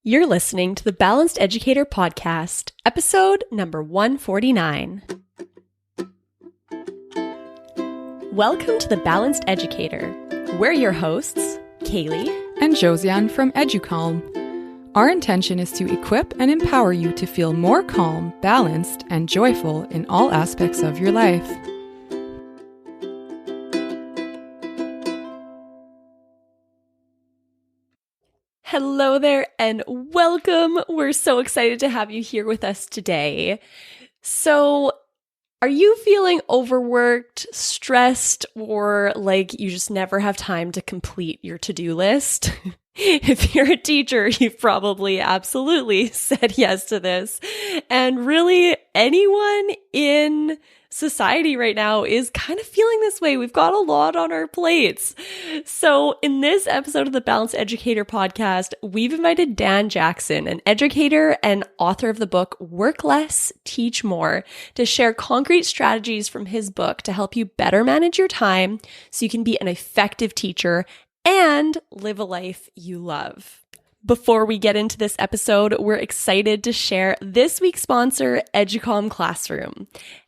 You're listening to the Balanced Educator Podcast, episode number 149. Welcome to the Balanced Educator. We're your hosts, Kaylee and Josiane from EduCalm. Our intention is to equip and empower you to feel more calm, balanced, and joyful in all aspects of your life. Hello there and welcome. We're so excited to have you here with us today. So, are you feeling overworked, stressed, or like you just never have time to complete your to-do list? If you're a teacher, you've probably absolutely said yes to this. And really, anyone in society right now is kind of feeling this way. We've got a lot on our plates. So in this episode of the Balanced Educator Podcast, we've invited Dan Jackson, an educator and author of the book Work Less, Teach More, to share concrete strategies from his book to help you better manage your time so you can be an effective teacher and live a life you love. Before we get into this episode, we're excited to share this week's sponsor, EduCalm Classroom.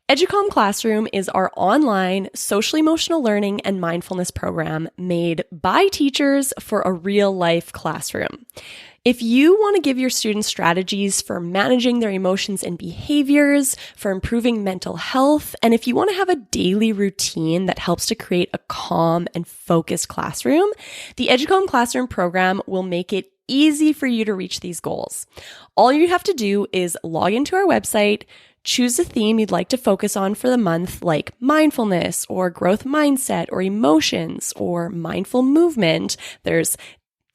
EduCalm Classroom is our online social emotional learning and mindfulness program made by teachers for a real-life classroom. If you want to give your students strategies for managing their emotions and behaviors, for improving mental health, and if you want to have a daily routine that helps to create a calm and focused classroom, the EduCalm Classroom program will make it easy for you to reach these goals. All you have to do is log into our website, choose a theme you'd like to focus on for the month, like mindfulness or growth mindset or emotions or mindful movement. There's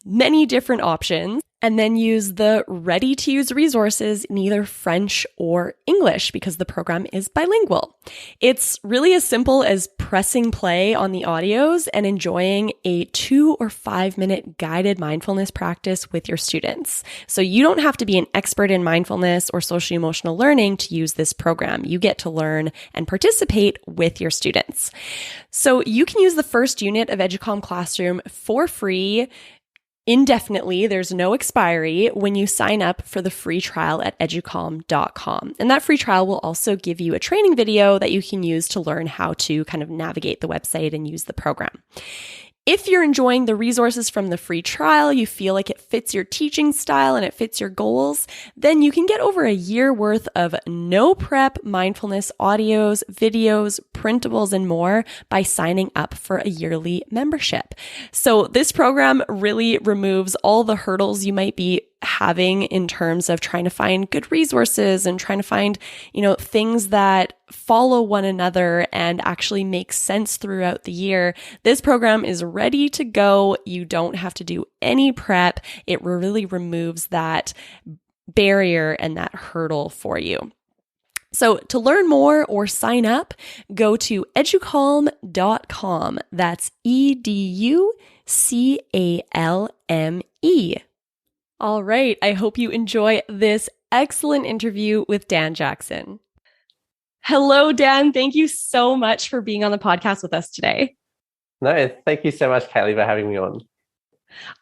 many different options. And then use the ready-to-use resources in either French or English because the program is bilingual. It's really as simple as pressing play on the audios and enjoying a 2 or 5 minute guided mindfulness practice with your students. So you don't have to be an expert in mindfulness or social emotional learning to use this program. You get to learn and participate with your students. So you can use the first unit of EduCalm Classroom for free indefinitely. There's no expiry when you sign up for the free trial at educalm.com. And that free trial will also give you a training video that you can use to learn how to kind of navigate the website and use the program. If you're enjoying the resources from the free trial, you feel like it fits your teaching style and it fits your goals, then you can get over a year worth of no prep mindfulness audios, videos, printables, and more by signing up for a yearly membership. So this program really removes all the hurdles you might be having in terms of trying to find good resources and trying to find, things that follow one another and actually make sense throughout the year. This program is ready to go. You don't have to do any prep. It really removes that barrier and that hurdle for you. So to learn more or sign up, go to educalm.com. That's EduCalme. All right. I hope you enjoy this excellent interview with Dan Jackson. Hello, Dan. Thank you so much for being on the podcast with us today. No, thank you so much, Kaylee, for having me on.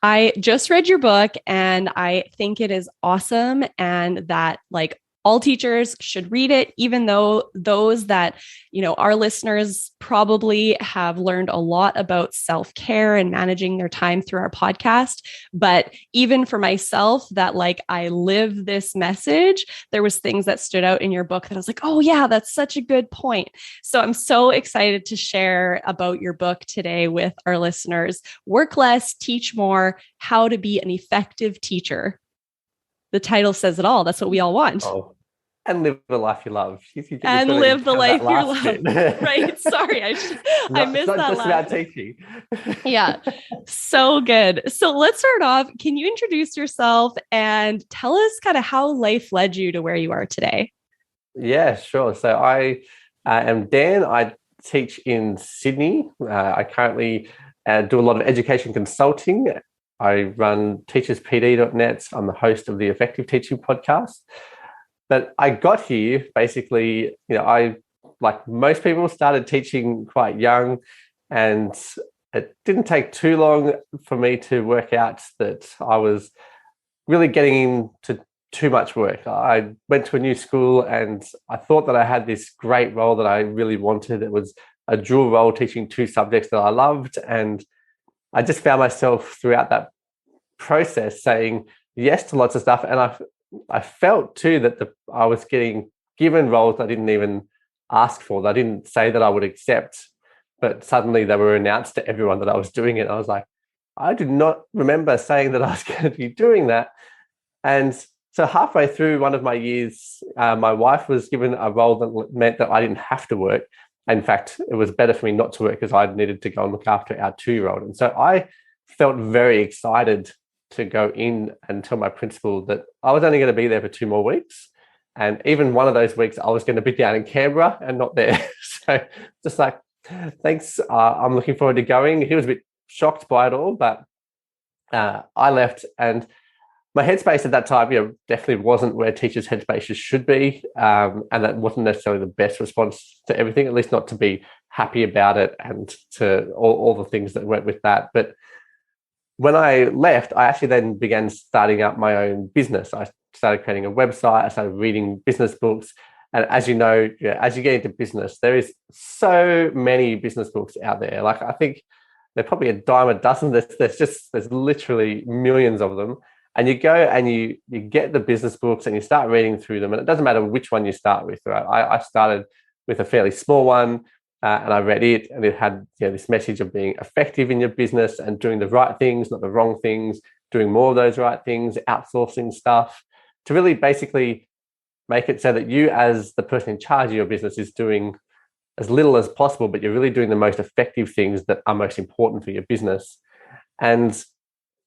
I just read your book and I think it is awesome and that all teachers should read it, even though those that, our listeners probably have learned a lot about self-care and managing their time through our podcast. But even for myself, that I live this message, there was things that stood out in your book that I was like, oh yeah, that's such a good point. So I'm so excited to share about your book today with our listeners. Work Less, Teach More, How to Be an Effective Teacher. The title says it all. That's what we all want. Oh, and live the life you love. And live the life you love. Right. Sorry. I missed that. It's not just about teaching. Yeah. So good. So let's start off. Can you introduce yourself and tell us kind of how life led you to where you are today? Yeah, sure. So I am Dan. I teach in Sydney. I currently do a lot of education consulting. I run teacherspd.net. I'm the host of the Effective Teaching Podcast. But I got here basically, I, like most people, started teaching quite young, and it didn't take too long for me to work out that I was really getting into too much work. I went to a new school and I thought that I had this great role that I really wanted. It was a dual role teaching two subjects that I loved. And I just found myself throughout that process saying yes to lots of stuff. And I felt too that I was getting given roles I didn't even ask for, that I didn't say that I would accept, but suddenly they were announced to everyone that I was doing it. I was like, I did not remember saying that I was going to be doing that. And so halfway through one of my years, my wife was given a role that meant that I didn't have to work. In fact, it was better for me not to work because I needed to go and look after our 2-year-old. And so I felt very excited to go in and tell my principal that I was only going to be there for 2 more weeks. And even one of those weeks, I was going to be down in Canberra and not there. So just like, thanks, I'm looking forward to going. He was a bit shocked by it all, but I left, and my headspace at that time, definitely wasn't where teachers' headspaces should be, and that wasn't necessarily the best response to everything. At least not to be happy about it, and to all the things that went with that. But when I left, I actually then began starting up my own business. I started creating a website. I started reading business books. And as you know, as you get into business, there is so many business books out there. Like, I think they're probably a dime a dozen. There's literally millions of them. And you go and you get the business books and you start reading through them. And it doesn't matter which one you start with, right? I started with a fairly small one, and I read it, and it had this message of being effective in your business and doing the right things, not the wrong things, doing more of those right things, outsourcing stuff, to really basically make it so that you, as the person in charge of your business, is doing as little as possible, but you're really doing the most effective things that are most important for your business. And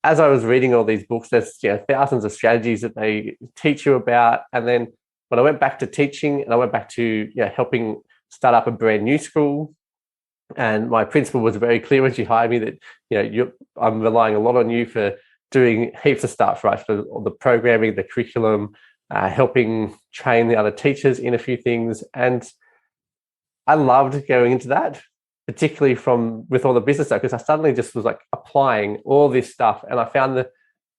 as I was reading all these books, there's thousands of strategies that they teach you about. And then when I went back to teaching, and I went back to helping start up a brand new school, and my principal was very clear when she hired me that I'm relying a lot on you for doing heaps of stuff, right? For all the programming, the curriculum, helping train the other teachers in a few things. And I loved going into that, particularly with all the business stuff, because I suddenly just was like applying all this stuff. And I found that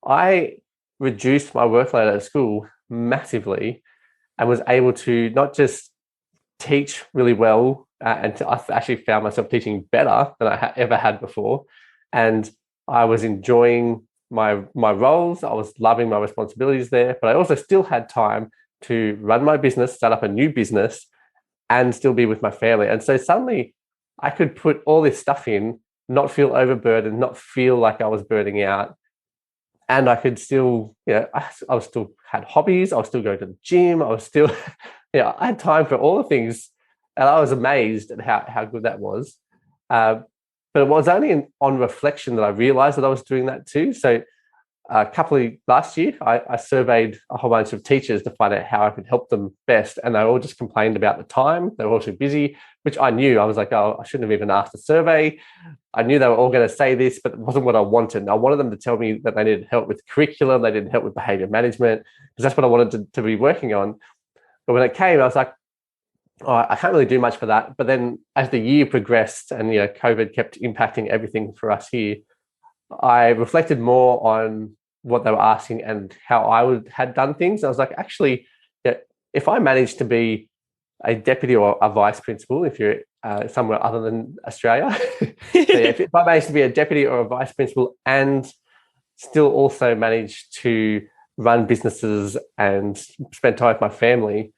I reduced my workload at school massively and was able to not just teach really well, and I actually found myself teaching better than I ever had before. And I was enjoying my roles. I was loving my responsibilities there, but I also still had time to run my business, start up a new business, and still be with my family. And so suddenly I could put all this stuff in, not feel overburdened, not feel like I was burning out. And I could still, I was still had hobbies. I was still going to the gym. I was still, I had time for all the things. And I was amazed at how good that was. But it was only on reflection that I realized that I was doing that too. So last year, I surveyed a whole bunch of teachers to find out how I could help them best. And they all just complained about the time. They were all too busy, which I knew. I was like, oh, I shouldn't have even asked a survey. I knew they were all going to say this, but it wasn't what I wanted. I wanted them to tell me that they needed help with curriculum, they needed help with behavior management, because that's what I wanted to be working on. But when it came, I was like, oh, I can't really do much for that. But then as the year progressed and COVID kept impacting everything for us here, I reflected more on what they were asking and how I had done things. I was like, actually, if I managed to be a deputy or a vice principal, if you're somewhere other than Australia, if I managed to be a deputy or a vice principal and still also manage to run businesses and spend time with my family,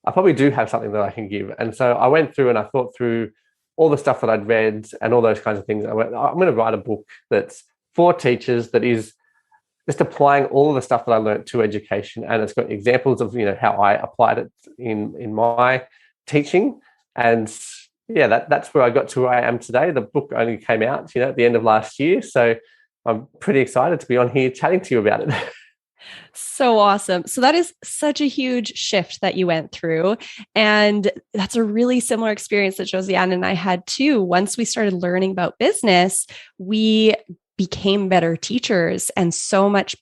I probably do have something that I can give. And so I went through and I thought through all the stuff that I'd read and all those kinds of things. I went, I'm going to write a book that's for teachers, that is just applying all of the stuff that I learned to education. And it's got examples of, how I applied it in my teaching. And that's where I got to where I am today. The book only came out, at the end of last year. So I'm pretty excited to be on here chatting to you about it. So awesome. So that is such a huge shift that you went through. And that's a really similar experience that Josiane and I had too. Once we started learning about business, we became better teachers, and so much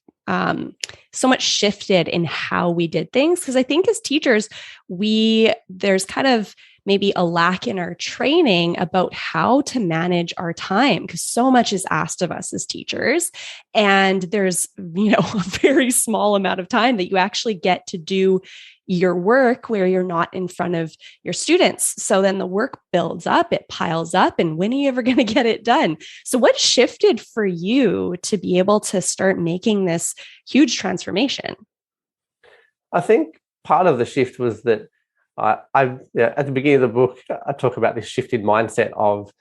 shifted in how we did things. Because I think as teachers, there's kind of maybe a lack in our training about how to manage our time, because so much is asked of us as teachers. And there's, a very small amount of time that you actually get to do your work where you're not in front of your students. So then the work builds up, it piles up, and when are you ever going to get it done? So what shifted for you to be able to start making this huge transformation? I think part of the shift was that at the beginning of the book, I talk about this shift in mindset of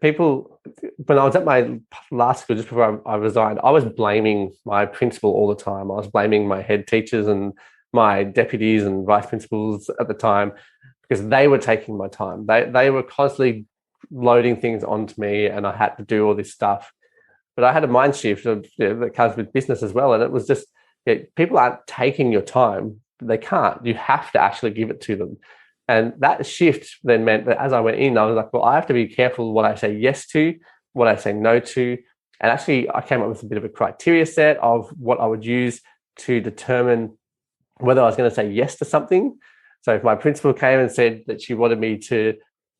people. When I was at my last school, just before I resigned, I was blaming my principal all the time. I was blaming my head teachers and my deputies and vice principals at the time because they were taking my time. They were constantly loading things onto me, and I had to do all this stuff. But I had a mind shift that comes with business as well, and it was just people aren't taking your time. They can't. You have to actually give it to them. And that shift then meant that as I went in, I was like, well, I have to be careful what I say yes to, what I say no to. And actually, I came up with a bit of a criteria set of what I would use to determine whether I was going to say yes to something. So if my principal came and said that she wanted me to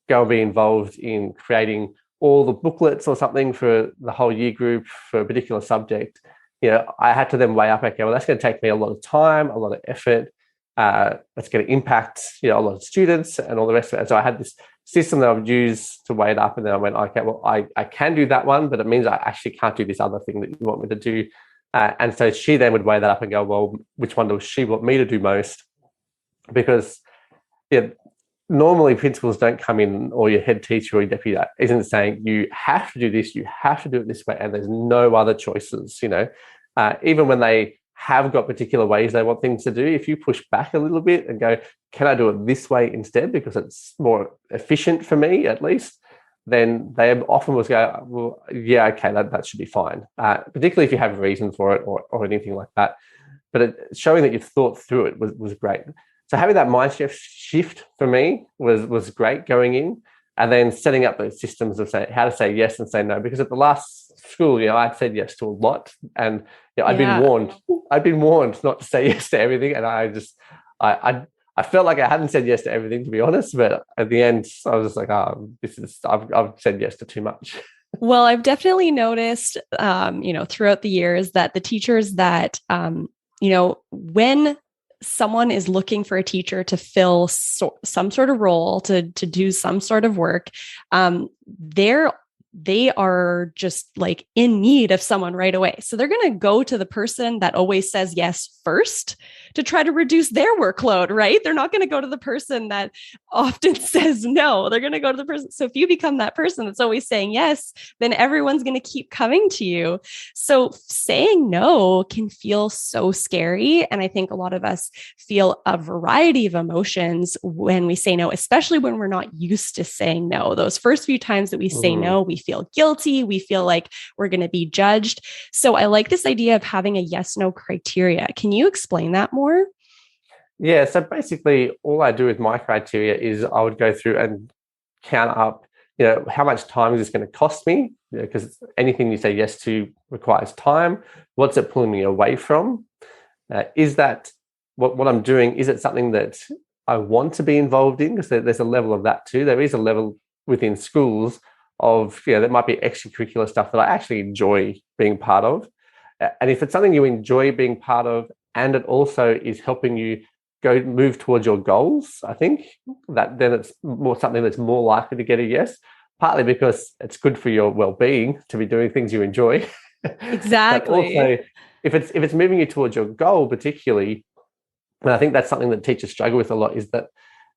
go and be involved in creating all the booklets or something for the whole year group for a particular subject, I had to then weigh up, okay, well, that's going to take me a lot of time, a lot of effort. That's going to impact, a lot of students and all the rest of it. And so I had this system that I would use to weigh it up. And then I went, okay, well, I can do that one, but it means I actually can't do this other thing that you want me to do. And so she then would weigh that up and go, well, which one does she want me to do most? Because normally principals don't come in, or your head teacher or your deputy isn't saying you have to do this, you have to do it this way, and there's no other choices. Even when they have got particular ways they want things to do, if you push back a little bit and go, can I do it this way instead because it's more efficient for me at least, then they often will go, well, yeah, okay, that should be fine, particularly if you have a reason for it or anything like that. But showing that you've thought through it was great. So having that mindset shift for me was great going in, and then setting up those systems of how to say yes and say no. Because at the last school, I'd said yes to a lot, and I'd been warned not to say yes to everything, and I felt like I hadn't said yes to everything, to be honest. But at the end, I was just like, I've said yes to too much. Well, I've definitely noticed, throughout the years that the teachers that, when someone is looking for a teacher to fill some sort of role, to do some sort of work, they are just like in need of someone right away. So they're going to go to the person that always says yes first to try to reduce their workload, right? They're not going to go to the person that often says no. They're going to go to the person. So if you become that person that's always saying yes, then everyone's going to keep coming to you. So saying no can feel so scary. And I think a lot of us feel a variety of emotions when we say no, especially when we're not used to saying no. Those first few times that we say no, we feel guilty. We feel like we're going to be judged. So I like this idea of having a yes-no criteria. Can you explain that more? Yeah. So basically all I do with my criteria is I would go through and count up, how much time is this going to cost me? Because anything you say yes to requires time. What's it pulling me away from? Is that what I'm doing? Is it something that I want to be involved in? Because there's a level of that too. There is a level within schools of, that might be extracurricular stuff that I actually enjoy being part of. And if it's something you enjoy being part of, and it also is helping you move towards your goals, I think that then it's more something that's more likely to get a yes, partly because it's good for your well-being to be doing things you enjoy. Exactly. But also, if it's moving you towards your goal particularly, and I think that's something that teachers struggle with a lot, is that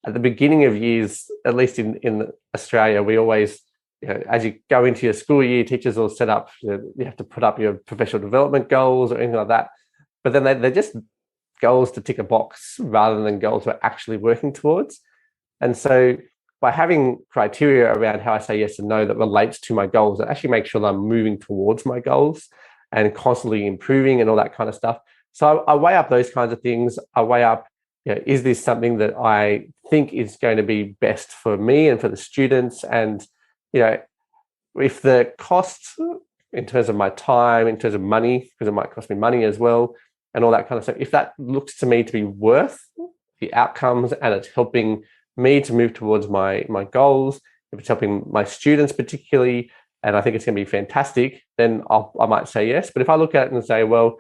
at the beginning of years, at least in Australia, we always, as you go into your school year, teachers will set up, you have to put up your professional development goals or anything like that. But then they're just goals to tick a box rather than goals we're actually working towards. And so by having criteria around how I say yes and no that relates to my goals, that actually makes sure that I'm moving towards my goals and constantly improving and all that kind of stuff. So I weigh up those kinds of things. I weigh up, is this something that I think is going to be best for me and for the students? And, if the cost in terms of my time, in terms of money, because it might cost me money as well, and all that kind of stuff, if that looks to me to be worth the outcomes and it's helping me to move towards my goals, if it's helping my students particularly, and I think it's going to be fantastic, then I might say yes. But if I look at it and say, well,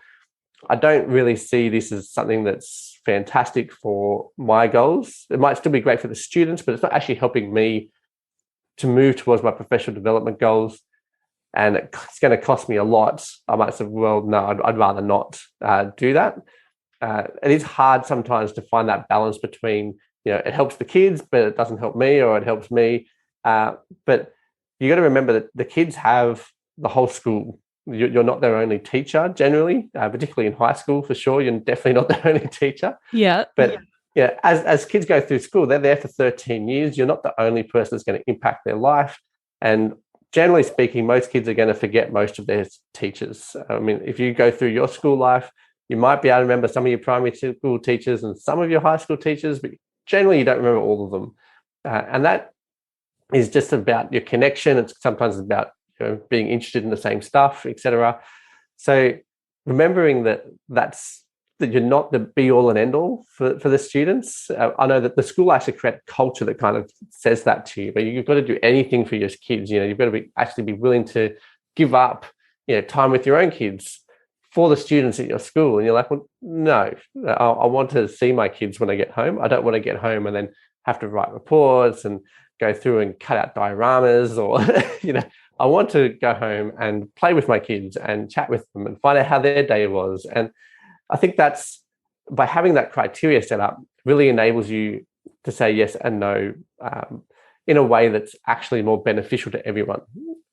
I don't really see this as something that's fantastic for my goals. It might still be great for the students, but it's not actually helping me to move towards my professional development goals, and it's going to cost me a lot. I might say, well, no, I'd rather not do that. It is hard sometimes to find that balance between, it helps the kids, but it doesn't help me, or it helps me. But you got to remember that the kids have the whole school. You're not their only teacher generally, particularly in high school for sure. You're definitely not their only teacher. Yeah. But as kids go through school, they're there for 13 years. You're not the only person that's going to impact their life. And generally speaking, most kids are going to forget most of their teachers. I mean, if you go through your school life, you might be able to remember some of your primary school teachers and some of your high school teachers, but generally you don't remember all of them. And that is just about your connection. It's sometimes about being interested in the same stuff, etc. So remembering that you're not the be all and end all for the students. I know that the school actually create a culture that kind of says that to you, but you've got to do anything for your kids. You've got to actually be willing to give up, time with your own kids for the students at your school. And you're like, well, no, I want to see my kids when I get home. I don't want to get home and then have to write reports and go through and cut out dioramas, or, I want to go home and play with my kids and chat with them and find out how their day was. And I think that's, by having that criteria set up, really enables you to say yes and no in a way that's actually more beneficial to everyone.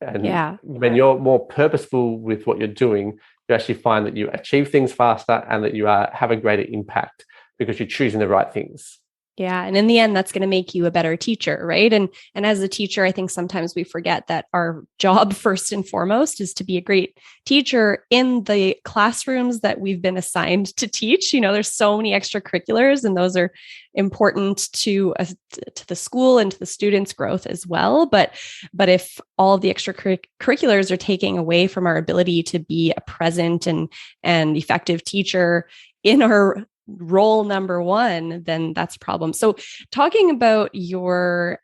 And when you're more purposeful with what you're doing, you actually find that you achieve things faster and that you have a greater impact because you're choosing the right things. Yeah. And in the end, that's going to make you a better teacher, right? And as a teacher, I think sometimes we forget that our job first and foremost is to be a great teacher in the classrooms that we've been assigned to teach. There's so many extracurriculars, and those are important to the school and to the students' growth as well. But if all of the extracurriculars are taking away from our ability to be a present and effective teacher in our role number one, then that's a problem. So talking about your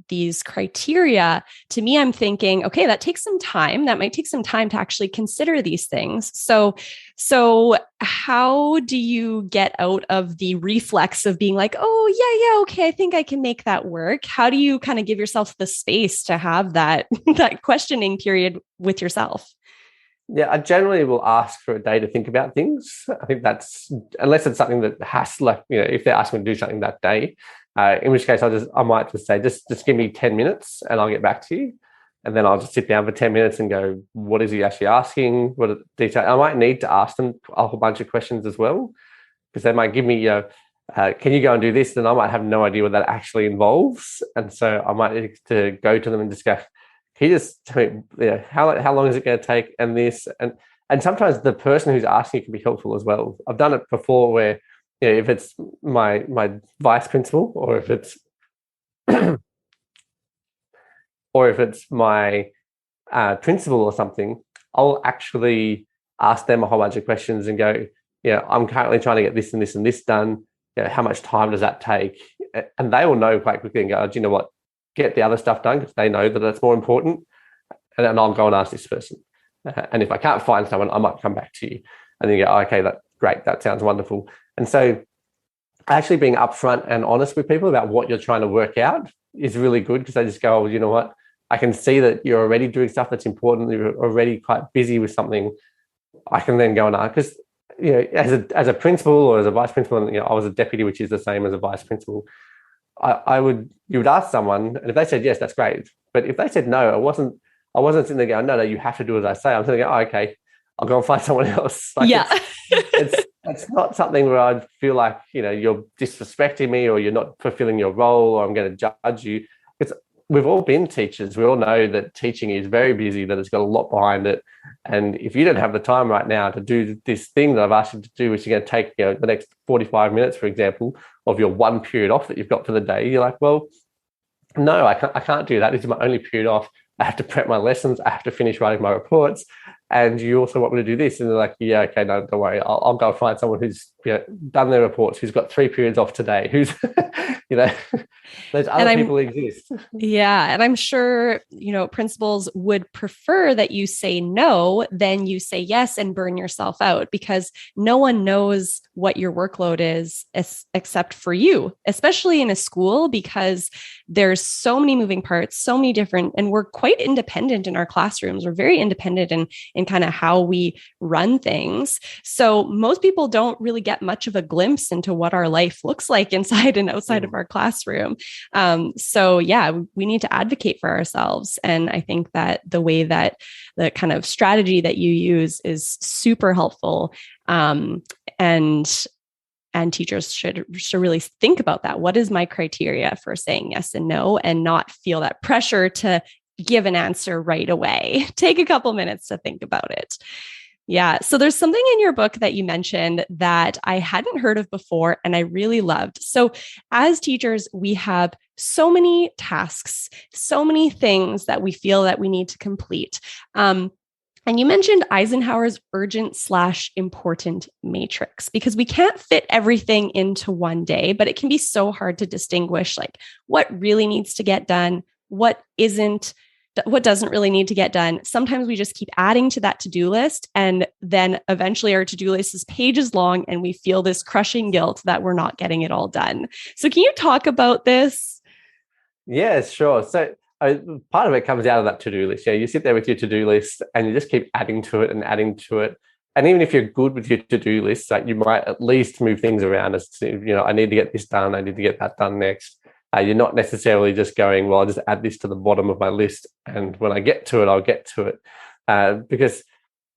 these criteria, to me, I'm thinking, okay, that takes some time. That might take some time to actually consider these things. So how do you get out of the reflex of being like, oh yeah, okay, I think I can make that work? How do you kind of give yourself the space to have that questioning period with yourself? Yeah, I generally will ask for a day to think about things. I think that's, unless it's something that has, if they're asking me to do something that day, in which case I might just say, just give me 10 minutes and I'll get back to you. And then I'll just sit down for 10 minutes and go, what is he actually asking? What are the details? I might need to ask them a whole bunch of questions as well, because they might give me, can you go and do this? And I might have no idea what that actually involves. And so I might need to go to them and discuss, can you just tell me, how long is it going to take, and this, and sometimes the person who's asking can be helpful as well. I've done it before where, if it's my vice principal, or if it's my principal or something, I'll actually ask them a whole bunch of questions and go, I'm currently trying to get this and this and this done. How much time does that take? And they will know quite quickly and go, do you know what? Get the other stuff done, because they know that it's more important. And then I'll go and ask this person. And if I can't find someone, I might come back to you. And then you go, okay, that's great. That sounds wonderful. And so actually being upfront and honest with people about what you're trying to work out is really good, because they just go, you know what? I can see that you're already doing stuff that's important. You're already quite busy with something. I can then go and ask, because as a principal or as a vice principal, and I was a deputy, which is the same as a vice principal. You would ask someone, and if they said yes, that's great. But if they said no, I wasn't sitting there going, no, you have to do as I say. I'm sitting there going, okay, I'll go and find someone else. It's not something where I'd feel like, you're disrespecting me, or you're not fulfilling your role, or I'm going to judge you. We've all been teachers. We all know that teaching is very busy, that it's got a lot behind it. And if you don't have the time right now to do this thing that I've asked you to do, which is going to take the next 45 minutes, for example, of your one period off that you've got for the day, you're like, well, no, I can't do that. This is my only period off. I have to prep my lessons. I have to finish writing my reports. And you also want me to do this. And they're like, yeah, okay, no, don't worry. I'll go find someone who's done their reports, who's got 3 periods off today, who's, those other people exist. Yeah. And I'm sure, principals would prefer that you say no than you say yes and burn yourself out, because no one knows what your workload is except for you, especially in a school, because there's so many moving parts, so many different, and we're quite independent in our classrooms. We're very independent in kind of how we run things. So most people don't really get much of a glimpse into what our life looks like inside and outside of our classroom. So yeah, we need to advocate for ourselves. And I think that the way that the kind of strategy that you use is super helpful. And teachers should really think about that. What is my criteria for saying yes and no, and not feel that pressure to give an answer right away? Take a couple minutes to think about it. Yeah. So there's something in your book that you mentioned that I hadn't heard of before and I really loved. So as teachers, we have so many tasks, so many things that we feel that we need to complete. And you mentioned Eisenhower's urgent/important matrix, because we can't fit everything into one day, but it can be so hard to distinguish like what really needs to get done, what doesn't really need to get done. Sometimes we just keep adding to that to-do list, and then eventually our to-do list is pages long and we feel this crushing guilt that we're not getting it all done. So can you talk about this? Yeah, sure. So part of it comes out of that to-do list. Yeah, you sit there with your to-do list and you just keep adding to it and adding to it. And even if you're good with your to-do list, like you might at least move things around as to, I need to get this done. I need to get that done next. You're not necessarily just going, well, I'll just add this to the bottom of my list, and when I get to it, I'll get to it. Because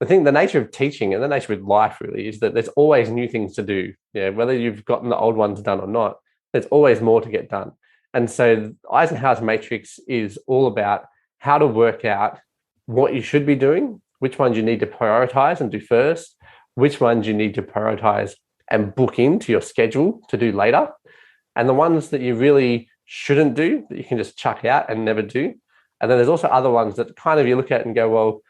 the nature of teaching and the nature of life really is that there's always new things to do. Yeah, whether you've gotten the old ones done or not, there's always more to get done. And so Eisenhower's matrix is all about how to work out what you should be doing, which ones you need to prioritize and do first, which ones you need to prioritize and book into your schedule to do later, and the ones that you really shouldn't do, that you can just chuck out and never do. And then there's also other ones that kind of you look at and go, well,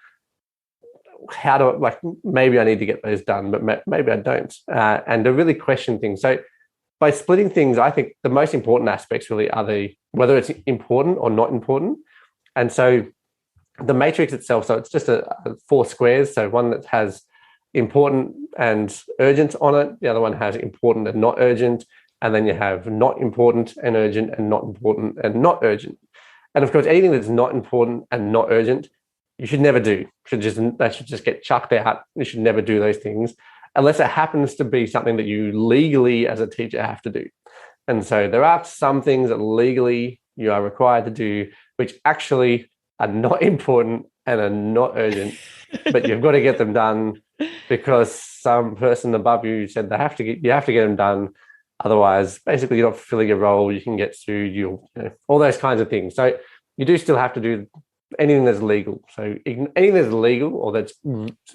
maybe I need to get those done, but maybe I don't. And to really question things. So by splitting things, I think the most important aspects really are whether it's important or not important. And so the matrix itself, so it's just 4 squares. So one that has important and urgent on it. The other one has important and not urgent. And then you have not important and urgent and not important and not urgent. And of course, anything that's not important and not urgent, you should never do. That should just get chucked out. You should never do those things unless it happens to be something that you legally as a teacher have to do. And so there are some things that legally you are required to do, which actually are not important and are not urgent, but you've got to get them done because some person above you said you have to get them done. Otherwise, basically, you're not fulfilling your role. You can get sued. All those kinds of things. So you do still have to do anything that's legal. So anything that's legal or that's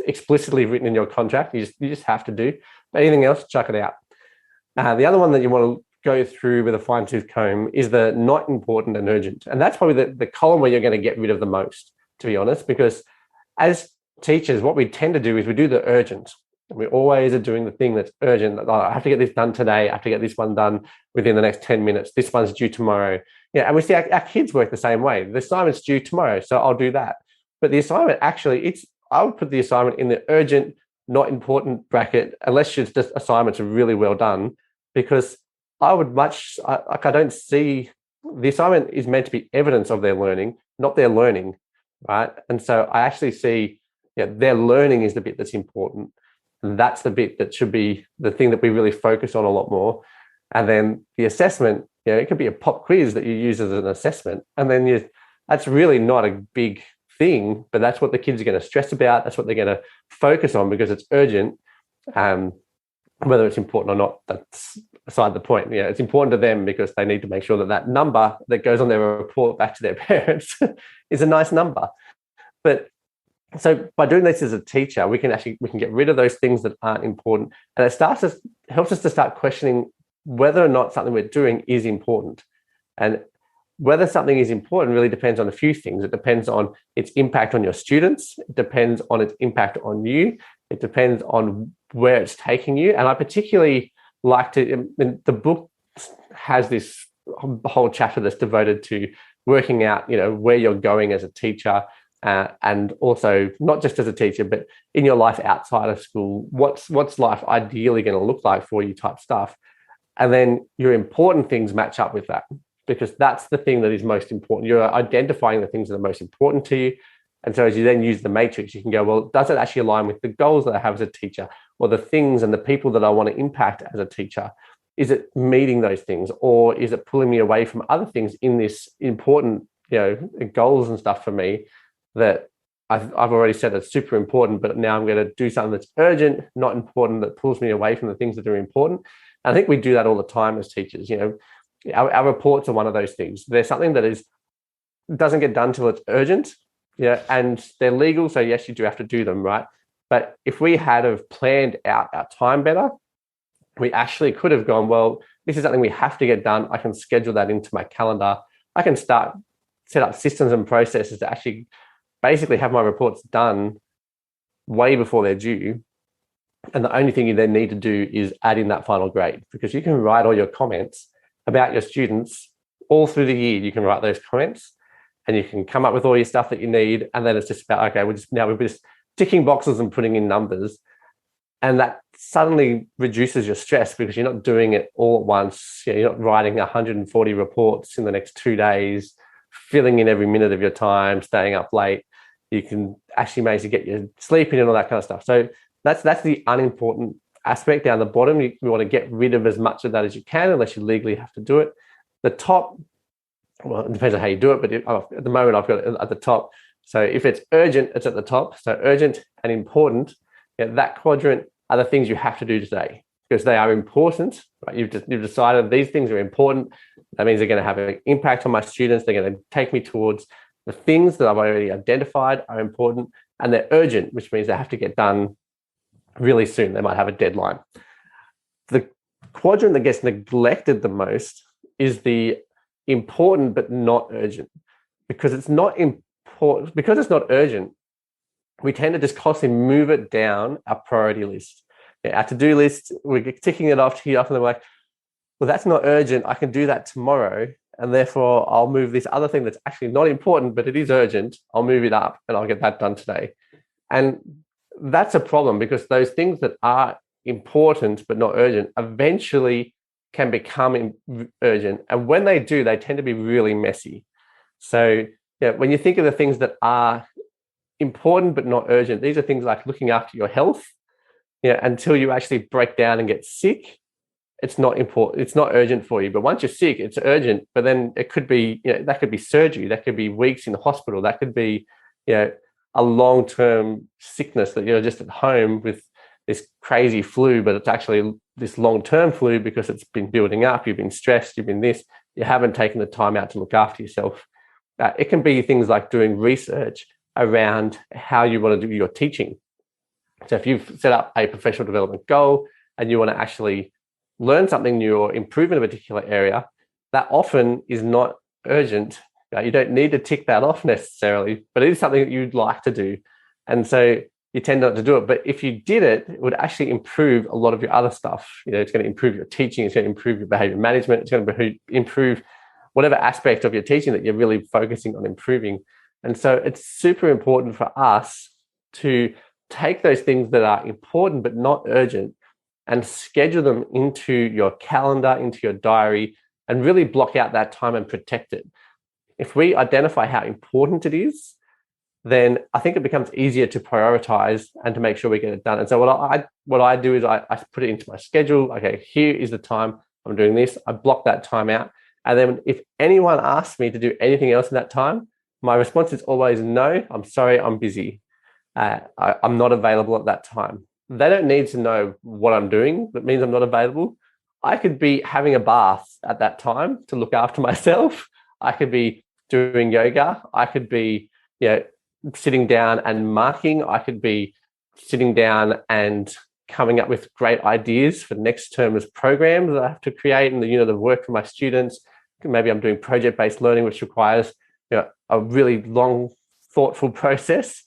explicitly written in your contract, you just have to do. But anything else, chuck it out. The other one that you want to go through with a fine-tooth comb is the not important and urgent. And that's probably the column where you're going to get rid of the most, to be honest, because as teachers, what we tend to do is we do the urgent. We always are doing the thing that's urgent. I have to get this done today. I have to get this one done within the next 10 minutes. This one's due tomorrow. Yeah, and we see our kids work the same way. The assignment's due tomorrow, so I'll do that. But the assignment actually, I would put the assignment in the urgent, not important bracket, unless your assignments are really well done, because I don't see the assignment is meant to be evidence of their learning, not their learning, right? And so I actually see, their learning is the bit that's important. And that's the bit that should be the thing that we really focus on a lot more. And then the assessment, it could be a pop quiz that you use as an assessment. And then that's really not a big thing, but that's what the kids are going to stress about. That's what they're going to focus on because it's urgent. Whether it's important or not, that's aside the point. It's important to them because they need to make sure that number that goes on their report back to their parents is a nice number. But so by doing this as a teacher, we can get rid of those things that aren't important, and it helps us to start questioning whether or not something we're doing is important. And whether something is important really depends on a few things. It depends on its impact on your students. It depends on its impact on you. It depends on where it's taking you. And I particularly like to, the book has this whole chapter that's devoted to working out, where you're going as a teacher, and also not just as a teacher, but in your life outside of school, what's life ideally going to look like for you type stuff. And then your important things match up with that, because that's the thing that is most important. You're identifying the things that are most important to you. And so as you then use the matrix, you can go, well, does it actually align with the goals that I have as a teacher, or the things and the people that I want to impact as a teacher? Is it meeting those things, or is it pulling me away from other things in this important, goals and stuff for me that I've already said that's super important, but now I'm going to do something that's urgent, not important, that pulls me away from the things that are important. And I think we do that all the time as teachers. Our reports are one of those things. There's something that doesn't get done till it's urgent, and they're legal. So yes, you do have to do them, right? But if we had have planned out our time better, we actually could have gone, well, this is something we have to get done. I can schedule that into my calendar. I can set up systems and processes to actually basically have my reports done way before they're due. And the only thing you then need to do is add in that final grade, because you can write all your comments about your students all through the year. You can write those comments and you can come up with all your stuff that you need. And then it's just about, okay, we're just ticking boxes and putting in numbers. And that suddenly reduces your stress, because you're not doing it all at once. You're not writing 140 reports in the next 2 days, filling in every minute of your time, staying up late. You can actually manage to get your sleep in and all that kind of stuff. So that's the unimportant aspect down the bottom. You want to get rid of as much of that as you can, unless you legally have to do it. The top, well, it depends on how you do it, but at the moment I've got it at the top. So if it's urgent, it's at the top. So urgent and important, that quadrant are the things you have to do today, because they are important. Right? You've decided these things are important. That means they're going to have an impact on my students. They're going to take me towards the things that I've already identified are important, and they're urgent, which means they have to get done really soon. They might have a deadline. The quadrant that gets neglected the most is the important but not urgent, because it's not important, because it's not urgent. We tend to just constantly move it down our priority list. Our to-do list, we're ticking it off, and then we're like, well, that's not urgent. I can do that tomorrow. And therefore, I'll move this other thing that's actually not important, but it is urgent. I'll move it up and I'll get that done today. And that's a problem, because those things that are important but not urgent eventually can become urgent. And when they do, they tend to be really messy. So when you think of the things that are important but not urgent, these are things like looking after your health. Until you actually break down and get sick, it's not important. It's not urgent for you. But once you're sick, it's urgent. But then it could be, that could be surgery. That could be weeks in the hospital. That could be, a long-term sickness that you're just at home with this crazy flu, but it's actually this long-term flu because it's been building up. You've been stressed. You've been this. You haven't taken the time out to look after yourself. It can be things like doing research around how you want to do your teaching. So if you've set up a professional development goal and you want to actually learn something new or improve in a particular area, that often is not urgent. You don't need to tick that off necessarily, but it is something that you'd like to do. And so you tend not to do it. But if you did it, it would actually improve a lot of your other stuff. It's going to improve your teaching. It's going to improve your behavior management. It's going to improve whatever aspect of your teaching that you're really focusing on improving. And so it's super important for us to take those things that are important but not urgent and schedule them into your calendar, into your diary, and really block out that time and protect it. If we identify how important it is, then I think it becomes easier to prioritize and to make sure we get it done. And so what I do is I put it into my schedule. Okay, here is the time I'm doing this. I block that time out. And then if anyone asks me to do anything else in that time, my response is always, no, I'm sorry, I'm busy. I'm not available at that time. They don't need to know what I'm doing. That means I'm not available. I could be having a bath at that time to look after myself. I could be doing yoga. I could be, sitting down and marking. I could be sitting down and coming up with great ideas for next term's programs that I have to create and the work for my students. Maybe I'm doing project-based learning, which requires a really long, thoughtful process.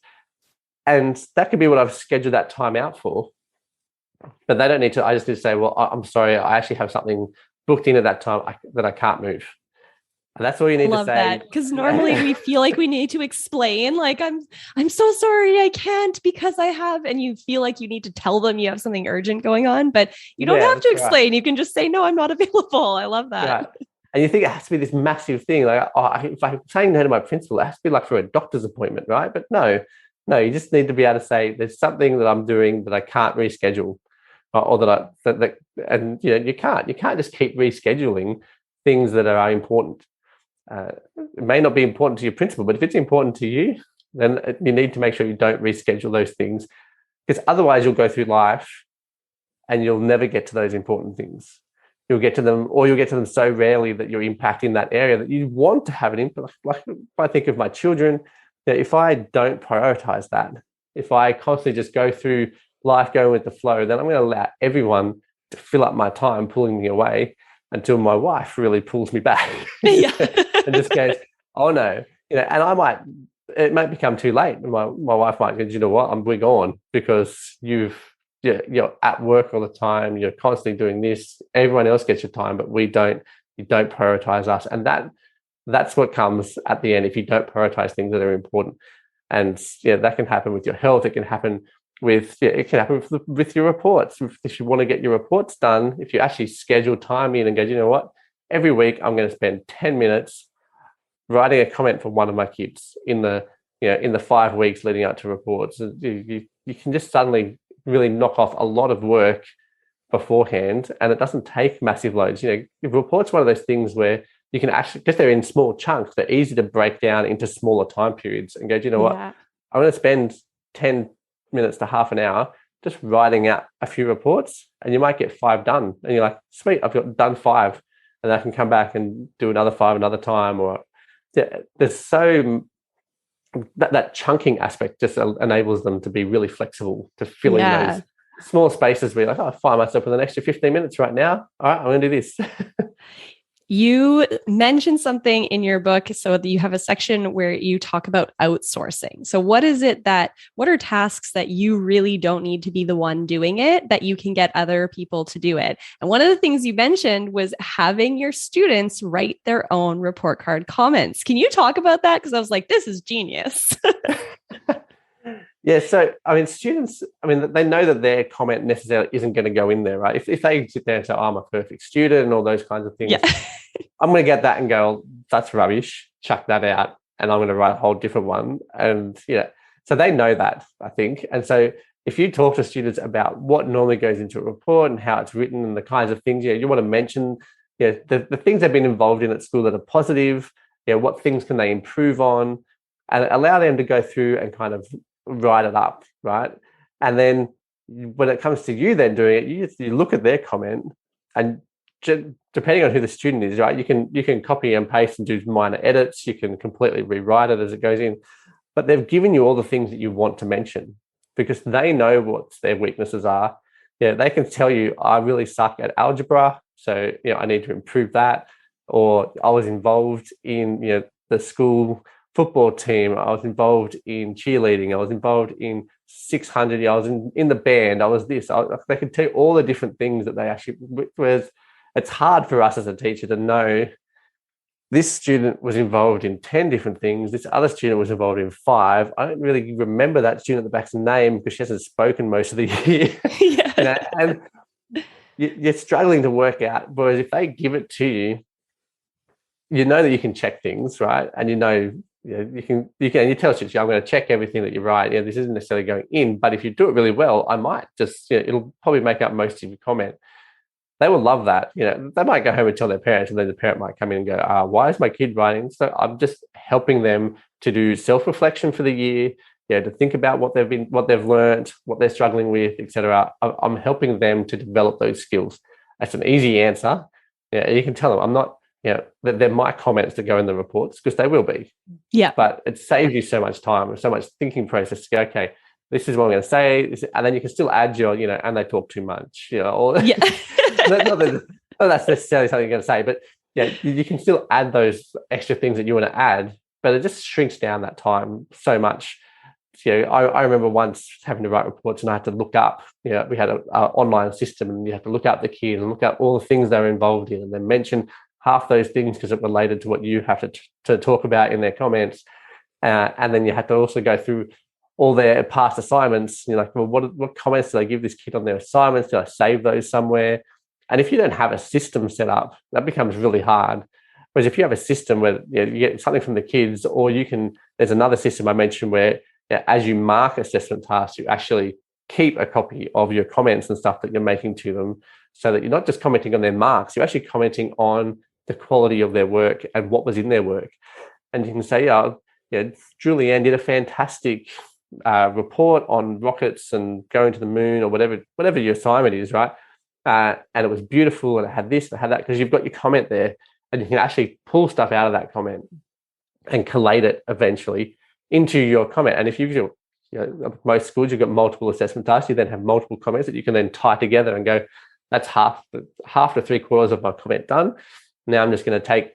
And that could be what I've scheduled that time out for. But they don't need to, I just need to say, well, I'm sorry, I actually have something booked in at that time that I can't move. And that's all you need to Love say. that, because normally we feel like we need to explain, like, I'm so sorry, I can't because I have, and you feel like you need to tell them you have something urgent going on, but you don't have to explain. Right. You can just say, no, I'm not available. I love that. Right. And you think it has to be this massive thing. Like, if I'm saying no to my principal, it has to be like for a doctor's appointment, right? But no, you just need to be able to say, there's something that I'm doing that I can't reschedule, or and you can't just keep rescheduling things that are important. It may not be important to your principal, but if it's important to you, then you need to make sure you don't reschedule those things, because otherwise you'll go through life and you'll never get to those important things. You'll get to them so rarely that you're impacting that area that you want to have an impact. Like if I think of my children, if I don't prioritize that, if I constantly just go through life going with the flow, then I'm going to allow everyone to fill up my time, pulling me away until my wife really pulls me back. Yeah. And just goes, oh no, and it might become too late. My wife might go, you know what, we're gone because you're at work all the time. You're constantly doing this. Everyone else gets your time, but we don't. You don't prioritize us, and that's what comes at the end if you don't prioritize things that are important. And that can happen with your health. It can happen with your reports. If you want to get your reports done, if you actually schedule time in and go, you know what, every week I'm going to spend 10 minutes writing a comment for one of my kids in the 5 weeks leading up to reports. You can just suddenly really knock off a lot of work beforehand, and it doesn't take massive loads. Reports one of those things where you can actually, because they're in small chunks, they're easy to break down into smaller time periods and go, you know what, I'm going to spend 10 minutes to half an hour just writing out a few reports, and you might get 5 done, and you're like, sweet, I've got done 5, and I can come back and do another 5 another time. Or there's so that chunking aspect just enables them to be really flexible to fill in those small spaces where you're like, I find myself with an extra 15 minutes right now. All right, I'm going to do this. You mentioned something in your book, so that you have a section where you talk about outsourcing. So what are tasks that you really don't need to be the one doing it, that you can get other people to do it? And one of the things you mentioned was having your students write their own report card comments. Can you talk about that? Because I was like, this is genius. Yeah, so students, they know that their comment necessarily isn't going to go in there, right? If they sit there and say, oh, I'm a perfect student and all those kinds of things, I'm going to get that and go, that's rubbish, chuck that out, and I'm going to write a whole different one. And so they know that, I think. And so if you talk to students about what normally goes into a report and how it's written and the kinds of things, you want to mention the things they've been involved in at school that are positive, what things can they improve on, and allow them to go through and kind of write it up, right? And then when it comes to you then doing it, you look at their comment, and depending on who the student is, right, you can copy and paste and do minor edits. You can completely rewrite it as it goes in, but they've given you all the things that you want to mention because they know what their weaknesses are. They can tell you, I really suck at algebra, so I need to improve that. Or I was involved in the school football team, I was involved in cheerleading, I was involved in 600, I was in the band, I was this. They can tell you all the different things that they actually, whereas it's hard for us as a teacher to know this student was involved in 10 different things, this other student was involved in 5. I don't really remember that student at the back's name because she hasn't spoken most of the year. And you're struggling to work out, whereas if they give it to you, you know that you can check things, right? And you tell students, I'm going to check everything that you write. This isn't necessarily going in, but if you do it really well, I might just, it'll probably make up most of your comment. They will love that. They might go home and tell their parents, and then the parent might come in and go, why is my kid writing? So I'm just helping them to do self-reflection for the year, to think about what they've learned, what they're struggling with, etc. I'm helping them to develop those skills. That's an easy answer. You can tell them I'm not, that they're my comments that go in the reports, because they will be. Yeah. But it saves you so much time and so much thinking process to go, okay, this is what I'm going to say. And then you can still add your, and they talk too much, or not that's necessarily something you're going to say, but you can still add those extra things that you want to add, but it just shrinks down that time so much I remember once having to write reports and I had to look up, we had an online system and you had to look up the kid and look up all the things they were involved in and then mention half those things because it related to what you have to talk about in their comments. And then you had to also go through all their past assignments. You're like, well, what comments do I give this kid on their assignments? Do I save those somewhere? And if you don't have a system set up, that becomes really hard. Whereas if you have a system where you get something from the kids, or there's another system I mentioned where as you mark assessment tasks, you actually keep a copy of your comments and stuff that you're making to them, so that you're not just commenting on their marks, you're actually commenting on the quality of their work and what was in their work. And you can say, Julianne did a fantastic report on rockets and going to the moon, or whatever your assignment is, right? And it was beautiful, and it had this, and it had that, because you've got your comment there, and you can actually pull stuff out of that comment and collate it eventually into your comment. And if most schools, you've got multiple assessment tasks, you then have multiple comments that you can then tie together and go, that's half to 3/4 of my comment done. Now I'm just going to take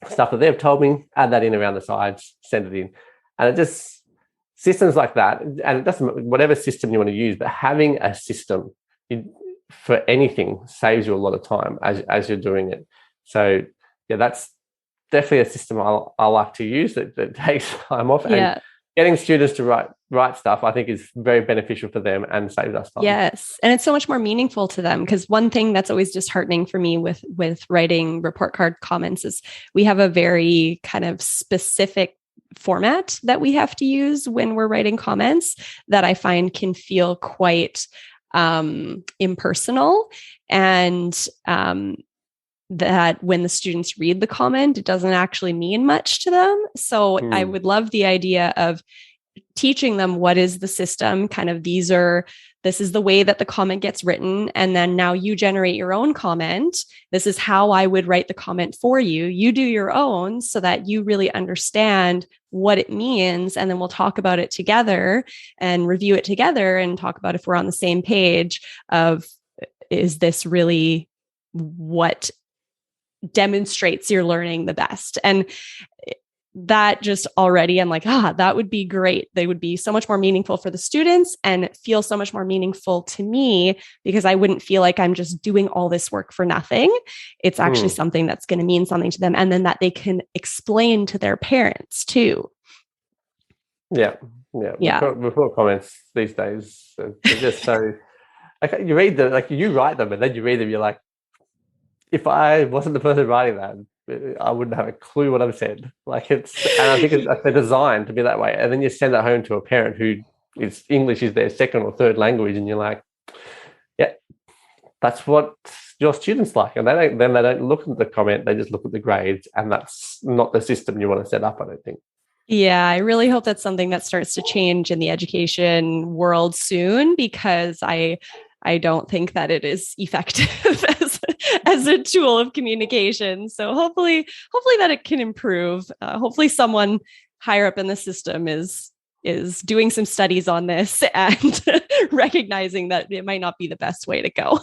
stuff that they've told me, add that in around the sides, send it in. And it just, systems like that, and it doesn't, whatever system you want to use, but having a system for anything saves you a lot of time as you're doing it. So that's definitely a system I like to use that takes time off. And getting students to write stuff, I think, is very beneficial for them and saves us time. Yes. And it's so much more meaningful to them, because one thing that's always disheartening for me with writing report card comments is we have a very kind of specific format that we have to use when we're writing comments that I find can feel quite impersonal, and that when the students read the comment, it doesn't actually mean much to them. So I would love the idea of teaching them what is the system, kind of this is the way that the comment gets written. And then now you generate your own comment. This is how I would write the comment for you. You do your own so that you really understand what it means. And then we'll talk about it together and review it together and talk about if we're on the same page of, is this really what demonstrates your learning the best? And that just already, I'm like, that would be great. They would be so much more meaningful for the students and feel so much more meaningful to me, because I wouldn't feel like I'm just doing all this work for nothing. It's actually something that's going to mean something to them, and then that they can explain to their parents too. Yeah. Report comments these days, they're just so, like, you read them, like you write them, and then you read them, you're like, if I wasn't the person writing that, I wouldn't have a clue what I've said. Like, and I think they're designed to be that way. And then you send that home to a parent who English is their second or third language, and you're like, yeah, that's what your students like. And they don't look at the comment, they just look at the grades, and that's not the system you want to set up, I don't think. Yeah, I really hope that's something that starts to change in the education world soon, because I don't think that it is effective as a tool of communication. So hopefully that it can improve. Hopefully someone higher up in the system is doing some studies on this and recognizing that it might not be the best way to go.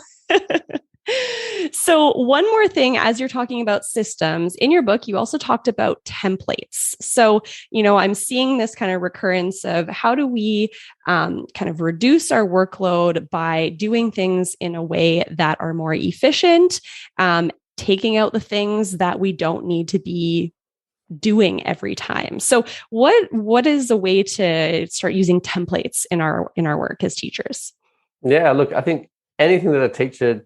So one more thing, as you're talking about systems, in your book, you also talked about templates. So, I'm seeing this kind of recurrence of how do we kind of reduce our workload by doing things in a way that are more efficient, taking out the things that we don't need to be doing every time. So what is a way to start using templates in our work as teachers? Yeah, look, I think anything that a teacher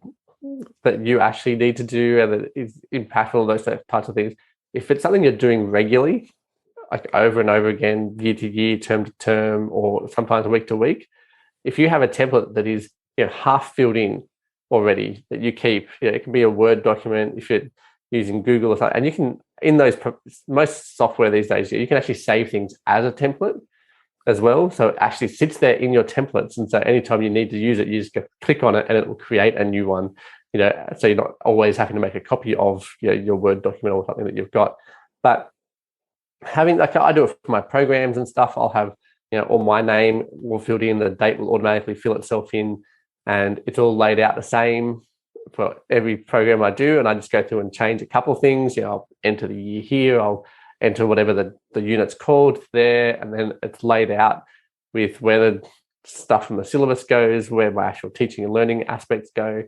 that you actually need to do and that is impactful, those types of things, if it's something you're doing regularly, like over and over again, year to year, term to term, or sometimes week to week, if you have a template that is half filled in already, that you keep, it can be a Word document if you're using Google or something, and you can, in those, most software these days, you can actually save things as a template as well. So it actually sits there in your templates. And so anytime you need to use it, you just click on it and it will create a new one, so you're not always having to make a copy of your Word document or something that you've got. But having, like, I do it for my programs and stuff, I'll have, all my name will fill in, the date will automatically fill itself in, and it's all laid out the same for every program I do. And I just go through and change a couple of things. I'll enter the year here, I'll enter whatever the unit's called there, and then it's laid out with where the stuff from the syllabus goes, where my actual teaching and learning aspects go.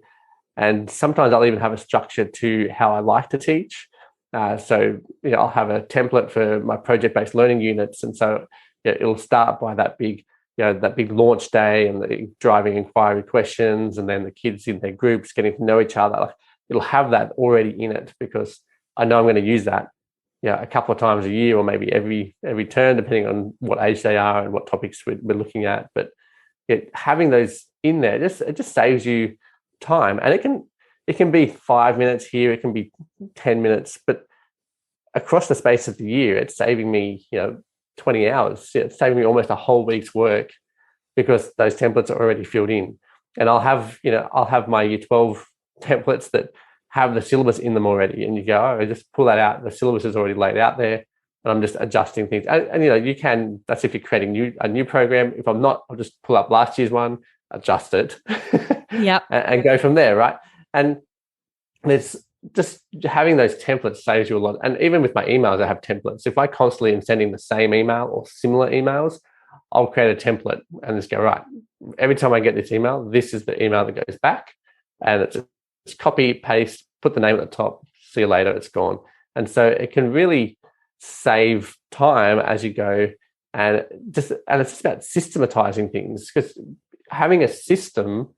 And sometimes I'll even have a structure to how I like to teach. So I'll have a template for my project-based learning units, and so it'll start by that big launch day and the driving inquiry questions, and then the kids in their groups getting to know each other. Like, it'll have that already in it because I know I'm going to use that a couple of times a year, or maybe every term, depending on what age they are and what topics we're looking at. But having those in there, it just saves you time. And it can be 5 minutes here, it can be 10 minutes, but across the space of the year, it's saving me 20 hours. It's saving me almost a whole week's work because those templates are already filled in. And I'll have my year 12 templates that have the syllabus in them already, and you go, I just pull that out. The syllabus is already laid out there, and I'm just adjusting things. And you can. That's if you're creating a new program. If I'm not, I'll just pull up last year's one, adjust it, and go from there, right? And there's just having those templates saves you a lot. And even with my emails, I have templates. If I constantly am sending the same email or similar emails, I'll create a template and just go, right, every time I get this email, this is the email that goes back, and it's copy, paste, put the name at the top, see you later, it's gone. And so it can really save time as you go. And it's just about systematizing things, because having a system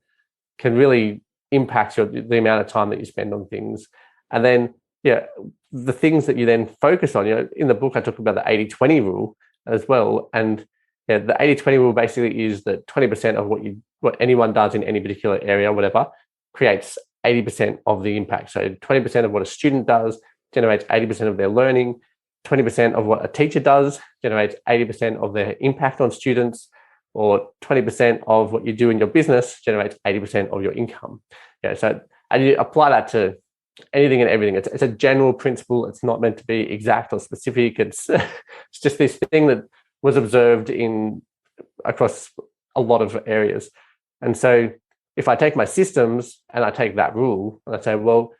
can really impact the amount of time that you spend on things. And then, the things that you then focus on, in the book, I talk about the 80-20 rule as well. And the 80-20 rule basically is that 20% of what anyone does in any particular area, whatever, creates 80% of the impact. So 20% of what a student does generates 80% of their learning. 20% of what a teacher does generates 80% of their impact on students, or 20% of what you do in your business generates 80% of your income. So and you apply that to anything and everything. It's a general principle. It's not meant to be exact or specific. It's just this thing that was observed across a lot of areas. And so if I take my systems and I take that rule and I say, well,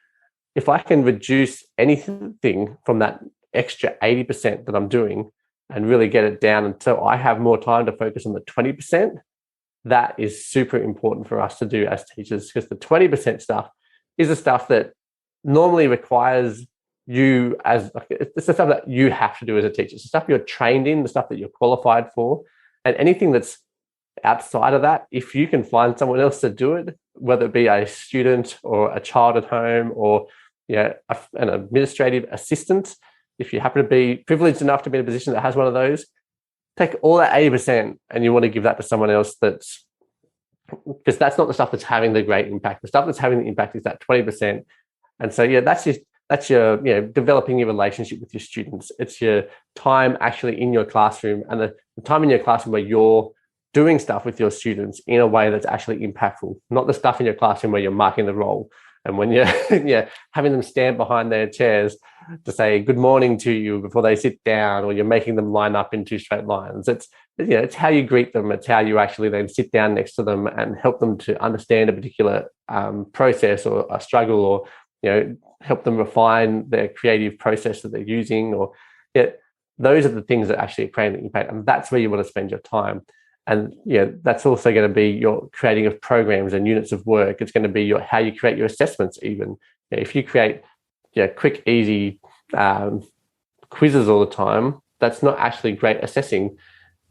if I can reduce anything from that extra 80% that I'm doing and really get it down until I have more time to focus on the 20%, that is super important for us to do as teachers, because the 20% stuff is the stuff that normally requires you it's the stuff that you have to do as a teacher. It's the stuff you're trained in, the stuff that you're qualified for. And anything that's outside of that, if you can find someone else to do it, whether it be a student or a child at home or an administrative assistant, if you happen to be privileged enough to be in a position that has one of those, take all that 80% and you want to give that to someone else, because that's not the stuff that's having the great impact. The stuff that's having the impact is that 20%. And so that's your developing your relationship with your students. It's your time actually in your classroom, and the time in your classroom where you're doing stuff with your students in a way that's actually impactful, not the stuff in your classroom where you're marking the roll and when you're having them stand behind their chairs to say good morning to you before they sit down, or you're making them line up in two straight lines. It's how you greet them. It's how you actually then sit down next to them and help them to understand a particular process or a struggle, or help them refine their creative process that they're using. Or those are the things that actually create an impact, and that's where you want to spend your time. And that's also going to be your creating of programs and units of work. It's going to be how you create your assessments. Even if you create quick, easy quizzes all the time, that's not actually great assessing,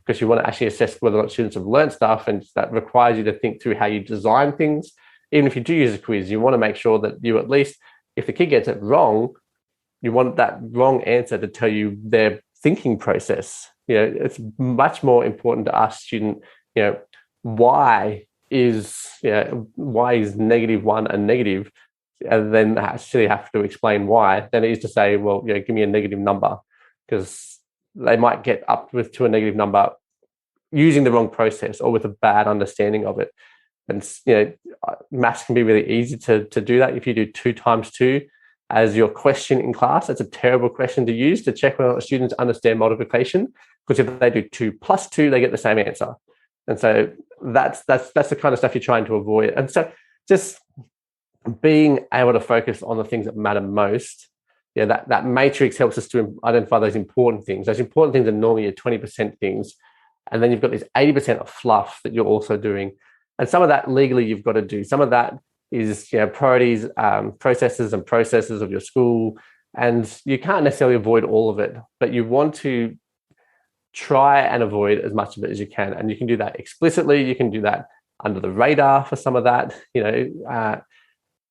because you want to actually assess whether or not students have learned stuff, and that requires you to think through how you design things. Even if you do use a quiz, you want to make sure that you, at least if the kid gets it wrong, you want that wrong answer to tell you their thinking process. It's much more important to ask student, why is -1 a negative, and then actually have to explain why, than it is to say, well, give me a negative number, because they might get up to a negative number using the wrong process or with a bad understanding of it. And maths can be really easy to do that. If you do 2 times 2 as your question in class, it's a terrible question to use to check whether students understand multiplication, because if they do 2 plus 2, they get the same answer. And so that's the kind of stuff you're trying to avoid. And so just being able to focus on the things that matter most that matrix helps us to identify those important things. Those important things are normally your 20% things. And then you've got this 80% of fluff that you're also doing. And some of that legally you've got to do. Some of that is priorities, processes of your school. And you can't necessarily avoid all of it, but you want to try and avoid as much of it as you can. And you can do that explicitly. You can do that under the radar for some of that,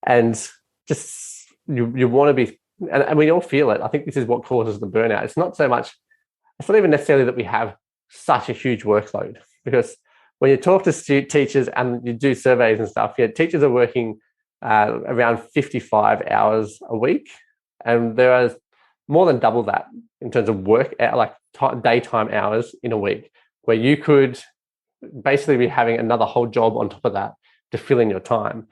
and just you want to be, and we all feel it. I think this is what causes the burnout. It's not even necessarily that we have such a huge workload, because when you talk to teachers and you do surveys and stuff, teachers are working around 55 hours a week, and there are more than double that in terms of work, like daytime hours in a week, where you could basically be having another whole job on top of that to fill in your time.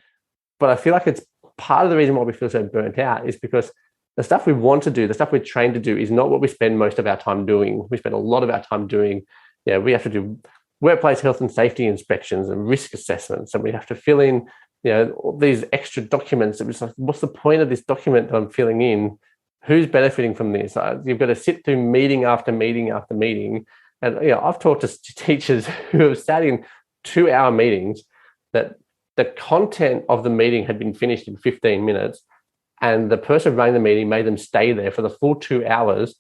But I feel like it's part of the reason why we feel so burnt out is because the stuff we want to do, the stuff we're trained to do, is not what we spend most of our time doing. We spend a lot of our time doing, we have to do workplace health and safety inspections and risk assessments, and we have to fill in, all these extra documents. It was like, what's the point of this document that I'm filling in? Who's benefiting from this? You've got to sit through meeting after meeting after meeting. And I've talked to teachers who have sat in 2-hour meetings that the content of the meeting had been finished in 15 minutes, and the person running the meeting made them stay there for the full 2 hours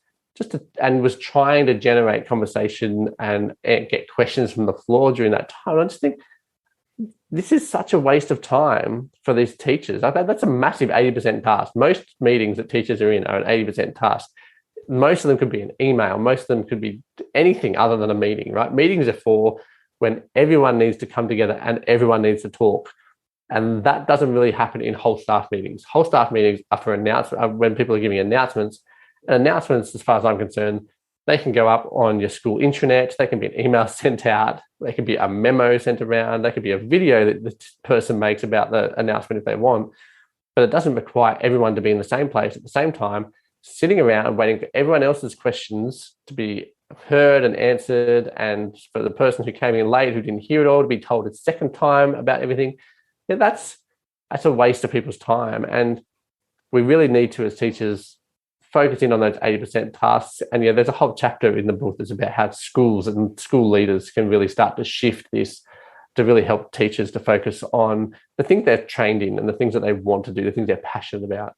and was trying to generate conversation and get questions from the floor during that time. I just think this is such a waste of time for these teachers. That's a massive 80% task. Most meetings that teachers are in are an 80% task. Most of them could be an email. Most of them could be anything other than a meeting, right? Meetings are for when everyone needs to come together and everyone needs to talk. And that doesn't really happen in whole staff meetings. Whole staff meetings are for when people are giving announcements. And announcements, as far as I'm concerned, they can go up on your school intranet. They can be an email sent out. They can be a memo sent around. They could be a video that the person makes about the announcement if they want. But it doesn't require everyone to be in the same place at the same time, sitting around waiting for everyone else's questions to be heard and answered, and for the person who came in late, who didn't hear it all, to be told a second time about everything. That's a waste of people's time. And we really need to, as teachers, focus in on those 80% tasks. And there's a whole chapter in the book that's about how schools and school leaders can really start to shift this to really help teachers to focus on the things they're trained in and the things that they want to do, the things they're passionate about.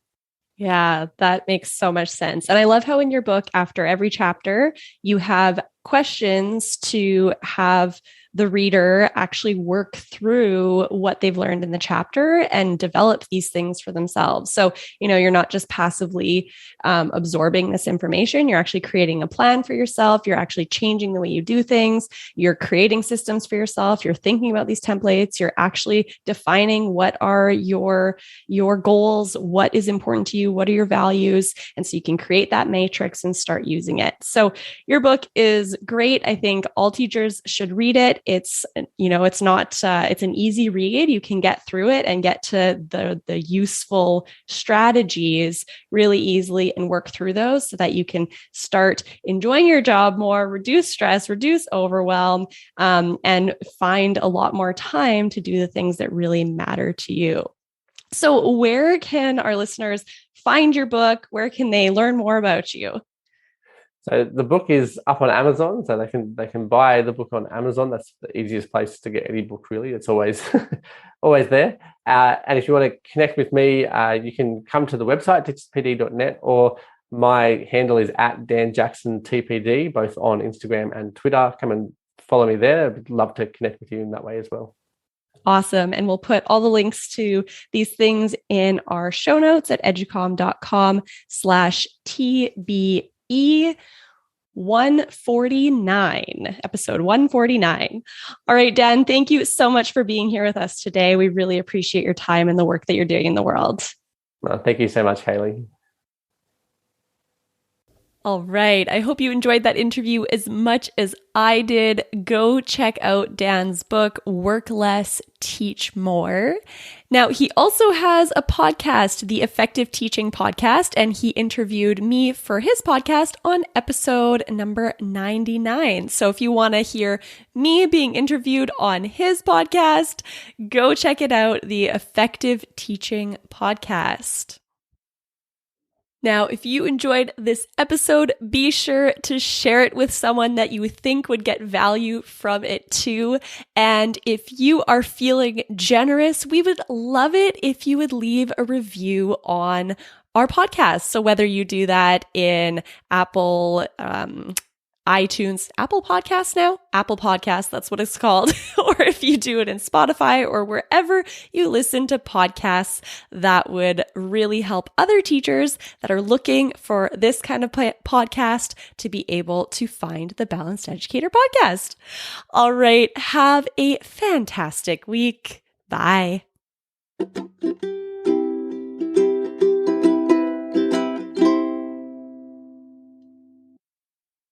Yeah, that makes so much sense. And I love how in your book, after every chapter, you have questions to have the reader actually work through what they've learned in the chapter and develop these things for themselves. So, you're not just passively absorbing this information. You're actually creating a plan for yourself. You're actually changing the way you do things. You're creating systems for yourself. You're thinking about these templates. You're actually defining what are your goals, what is important to you, what are your values. And so you can create that matrix and start using it. So your book is great. I think all teachers should read it. It's an easy read. You can get through it and get to the useful strategies really easily and work through those so that you can start enjoying your job more, reduce stress, reduce overwhelm, and find a lot more time to do the things that really matter to you. So where can our listeners find your book? Where can they learn more about you? So the book is up on Amazon, so they can buy the book on Amazon. That's the easiest place to get any book, really. It's always always there. And if you want to connect with me, you can come to the website, teacherspd.net, or my handle is @DanJacksonTPD, both on Instagram and Twitter. Come and follow me there. I'd love to connect with you in that way as well. Awesome. And we'll put all the links to these things in our show notes at educom.com/TBE 149, episode 149. All right, Dan, thank you so much for being here with us today. We really appreciate your time and the work that you're doing in the world. Well, thank you so much, Kaylee. All right. I hope you enjoyed that interview as much as I did. Go check out Dan's book, Work Less, Teach More. Now, he also has a podcast, the Effective Teaching Podcast, and he interviewed me for his podcast on episode number 99. So if you want to hear me being interviewed on his podcast, go check it out, the Effective Teaching Podcast. Now, if you enjoyed this episode, be sure to share it with someone that you think would get value from it too. And if you are feeling generous, we would love it if you would leave a review on our podcast. So whether you do that in Apple, iTunes, Apple Podcasts, that's what it's called. Or if you do it in Spotify or wherever you listen to podcasts, that would really help other teachers that are looking for this kind of podcast to be able to find the Balanced Educator Podcast. All right, have a fantastic week. Bye.